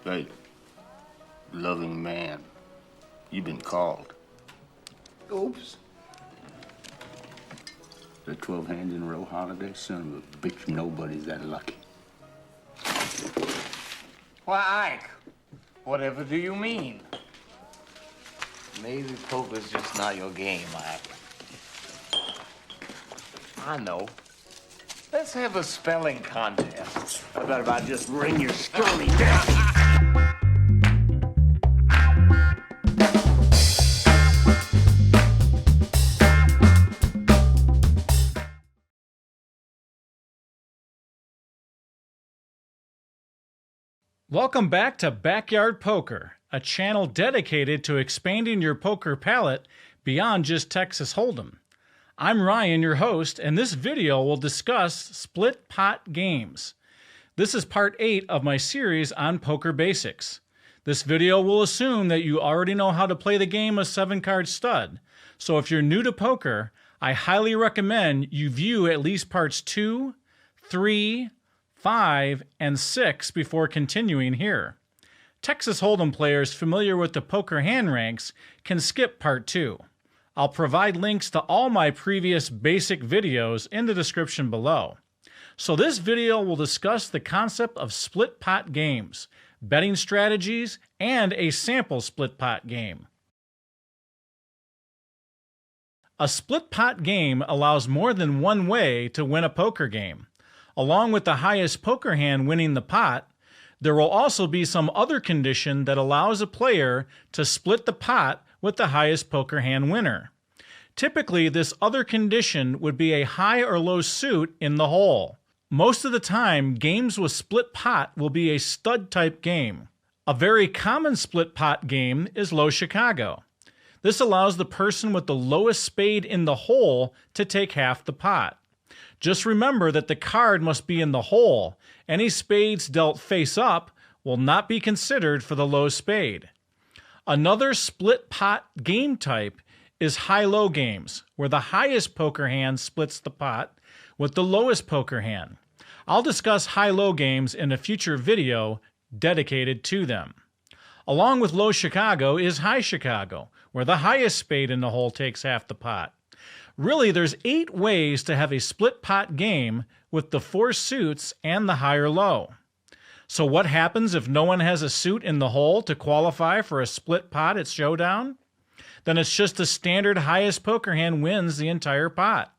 Hey, loving man, you've been called. Oops. The 12 hands in a row holiday, son of a bitch, nobody's that lucky. Why, Ike? Whatever do you mean? Maybe poker's just not your game, Ike. I know. Let's have a spelling contest. I bet if I just ring your scurvy down. Welcome back to BakYard Poker, a channel dedicated to expanding your poker palette beyond just Texas Hold'em. I'm Ryan, your host, and this video will discuss split pot games. This is part 8 of my series on poker basics. This video will assume that you already know how to play the game of 7-card stud, so if you're new to poker, I highly recommend you view at least parts 2, 3, 5, and 6 before continuing here. Texas Hold'em players familiar with the poker hand ranks can skip part 2. I'll provide links to all my previous basic videos in the description below. So this video will discuss the concept of split pot games, betting strategies, and a sample split pot game. A split pot game allows more than one way to win a poker game. Along with the highest poker hand winning the pot, there will also be some other condition that allows a player to split the pot with the highest poker hand winner. Typically, this other condition would be a high or low suit in the hole. Most of the time, games with split pot will be a stud type game. A very common split pot game is low Chicago. This allows the person with the lowest spade in the hole to take half the pot. Just remember that the card must be in the hole. Any spades dealt face up will not be considered for the low spade. Another split pot game type is high-low games, where the highest poker hand splits the pot with the lowest poker hand. I'll discuss high-low games in a future video dedicated to them. Along with low Chicago is high Chicago, where the highest spade in the hole takes half the pot. Really, there's 8 ways to have a split pot game with the 4 suits and the high or low. So what happens if no one has a suit in the hole to qualify for a split pot at Showdown? Then it's just the standard highest poker hand wins the entire pot.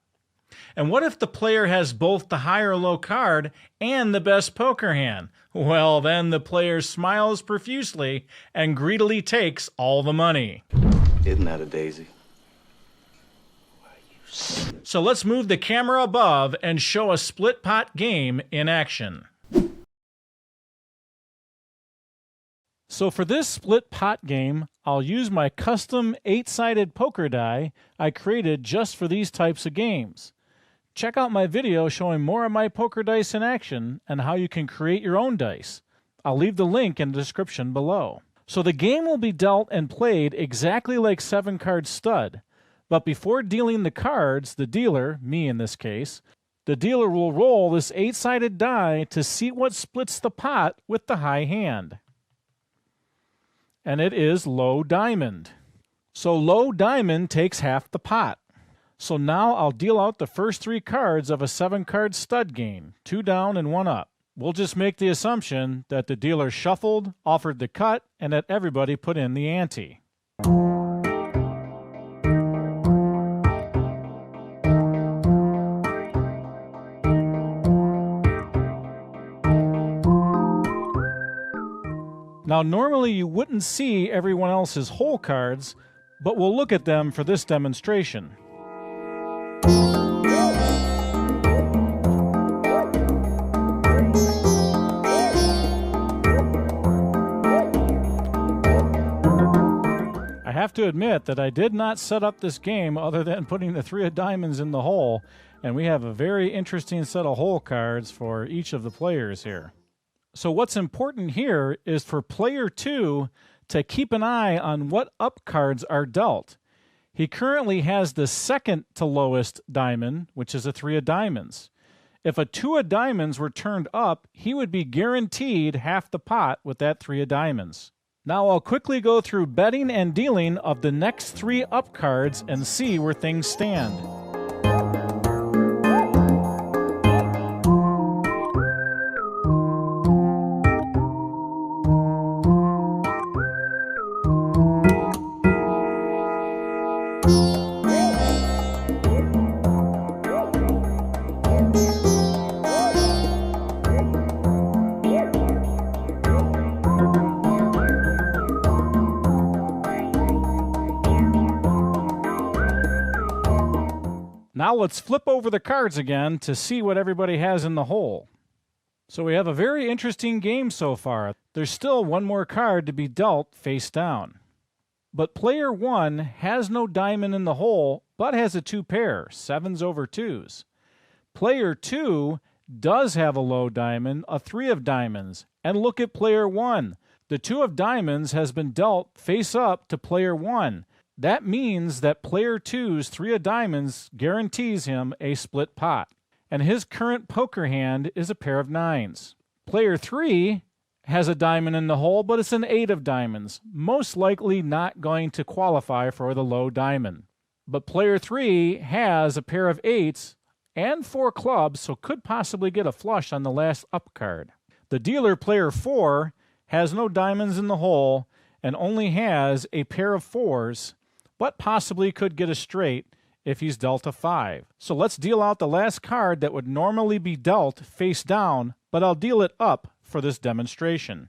And what if the player has both the high or low card and the best poker hand? Well, then the player smiles profusely and greedily takes all the money. Isn't that a daisy? So let's move the camera above and show a split pot game in action. So for this split pot game, I'll use my custom 8-sided poker die I created just for these types of games. Check out my video showing more of my poker dice in action and how you can create your own dice. I'll leave the link in the description below. So the game will be dealt and played exactly like 7-card stud. But before dealing the cards, the dealer, me in this case, the dealer will roll this 8-sided die to see what splits the pot with the high hand. And it is low diamond. So low diamond takes half the pot. So now I'll deal out the first 3 cards of a 7-card stud game, 2 down and 1 up. We'll just make the assumption that the dealer shuffled, offered the cut, and that everybody put in the ante. Now, normally you wouldn't see everyone else's hole cards, but we'll look at them for this demonstration. I have to admit that I did not set up this game other than putting the 3 of diamonds in the hole, and we have a very interesting set of hole cards for each of the players here. So what's important here is for player 2 to keep an eye on what up cards are dealt. He currently has the second to lowest diamond, which is a 3 of diamonds. If a 2 of diamonds were turned up, he would be guaranteed half the pot with that 3 of diamonds. Now I'll quickly go through betting and dealing of the next 3 up cards and see where things stand. Now let's flip over the cards again to see what everybody has in the hole. So we have a very interesting game so far. There's still one more card to be dealt face down. But player 1 has no diamond in the hole, but has a 2 pair, 7s over 2s. Player 2 does have a low diamond, a 3 of diamonds. And look at player 1. The 2 of diamonds has been dealt face up to player 1. That means that player 2's 3 of diamonds guarantees him a split pot. And his current poker hand is a pair of 9s. Player 3 has a diamond in the hole, but it's an 8 of diamonds, most likely not going to qualify for the low diamond. But player 3 has a pair of 8s and 4 clubs, so could possibly get a flush on the last up card. The dealer, player 4, has no diamonds in the hole and only has a pair of 4s, but possibly could get a straight if he's dealt a 5. So let's deal out the last card that would normally be dealt face down, but I'll deal it up for this demonstration.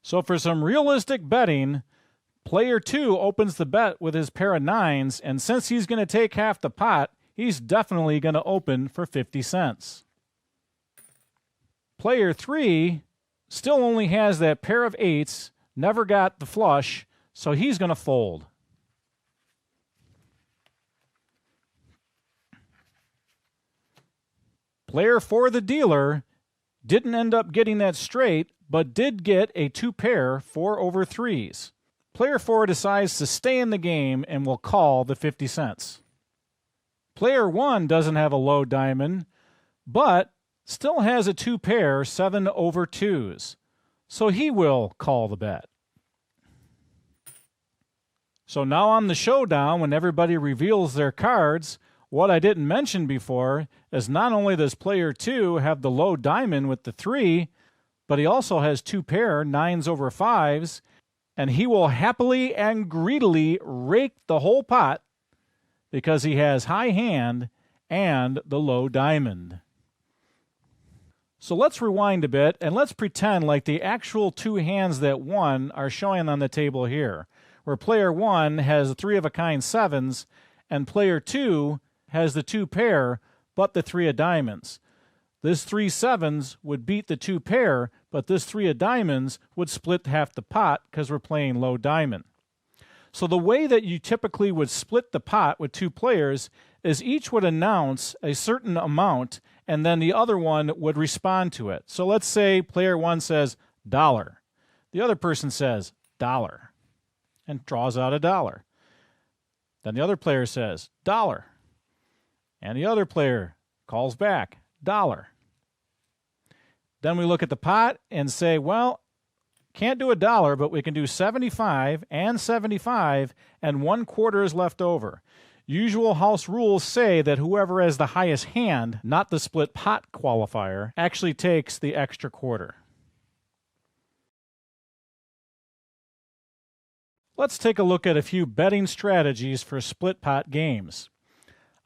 So for some realistic betting, player 2 opens the bet with his pair of 9s, and since he's going to take half the pot, he's definitely going to open for 50 cents. Player 3 still only has that pair of 8s, never got the flush, so he's going to fold. Player 4, the dealer, didn't end up getting that straight, but did get a 2 pair 4 over 3s. Player 4 decides to stay in the game and will call the 50 cents. Player 1 doesn't have a low diamond, but still has a 2 pair 7 over 2s, so he will call the bet. So now on the showdown, when everybody reveals their cards, what I didn't mention before is not only does player 2 have the low diamond with the 3, but he also has 2 pair 9s over 5s, and he will happily and greedily rake the whole pot because he has high hand and the low diamond. So let's rewind a bit and let's pretend like the actual 2 hands that won are showing on the table here, where player 1 has the 3 of a kind 7s and player 2 has the 2 pair but the 3 of diamonds. This 3 7s would beat the 2 pair, but this 3 of diamonds would split half the pot because we're playing low diamond. So the way that you typically would split the pot with 2 players is each would announce a certain amount and then the other one would respond to it. So let's say player 1 says $. The other person says $, and draws out $1. Then the other player says $, and the other player calls back $. Then we look at the pot and say, well, can't do $1, but we can do 75 and 75, and 1/4 is left over. Usual house rules say that whoever has the highest hand, not the split pot qualifier, actually takes the extra quarter. Let's take a look at a few betting strategies for split pot games.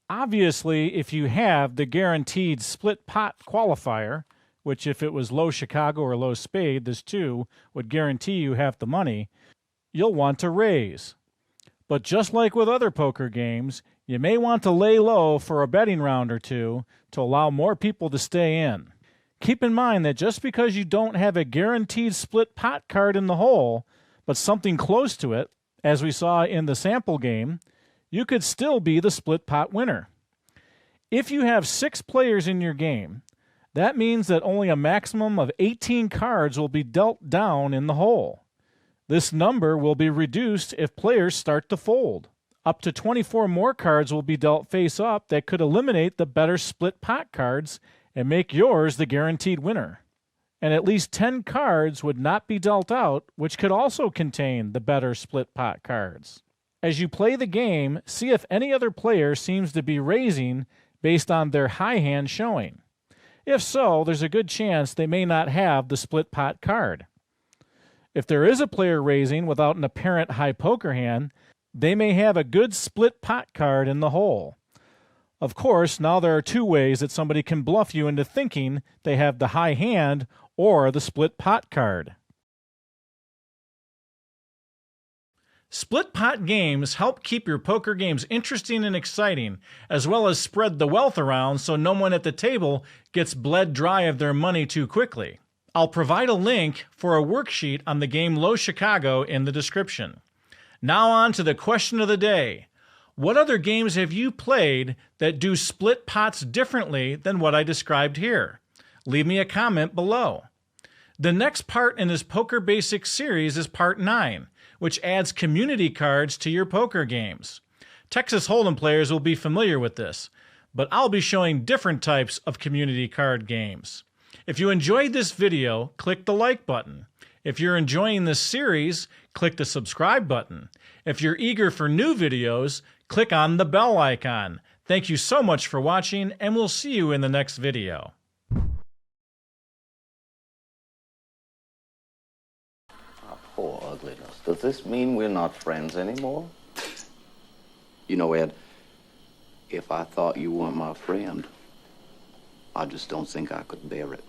Obviously, if you have the guaranteed split pot qualifier, which if it was low Chicago or low spade, this too would guarantee you half the money, you'll want to raise. But just like with other poker games, you may want to lay low for a betting round or two to allow more people to stay in. Keep in mind that just because you don't have a guaranteed split pot card in the hole, but something close to it, as we saw in the sample game, you could still be the split pot winner. If you have 6 players in your game, that means that only a maximum of 18 cards will be dealt down in the hole. This number will be reduced if players start to fold. Up to 24 more cards will be dealt face up that could eliminate the better split pot cards and make yours the guaranteed winner. And at least 10 cards would not be dealt out, which could also contain the better split pot cards. As you play the game, see if any other player seems to be raising based on their high hand showing. If so, there's a good chance they may not have the split pot card. If there is a player raising without an apparent high poker hand, they may have a good split pot card in the hole. Of course, now there are two ways that somebody can bluff you into thinking they have the high hand or the split pot card. Split pot games help keep your poker games interesting and exciting, as well as spread the wealth around so no one at the table gets bled dry of their money too quickly. I'll provide a link for a worksheet on the game Low Chicago in the description. Now on to the question of the day. What other games have you played that do split pots differently than what I described here? Leave me a comment below. The next part in this Poker Basics series is part 9, which adds community cards to your poker games. Texas Hold'em players will be familiar with this, but I'll be showing different types of community card games. If you enjoyed this video, click the like button. If you're enjoying this series, click the subscribe button. If you're eager for new videos, click on the bell icon. Thank you so much for watching, and we'll see you in the next video. Poor ugliness. Does this mean we're not friends anymore? You know, Ed, if I thought you weren't my friend, I just don't think I could bear it.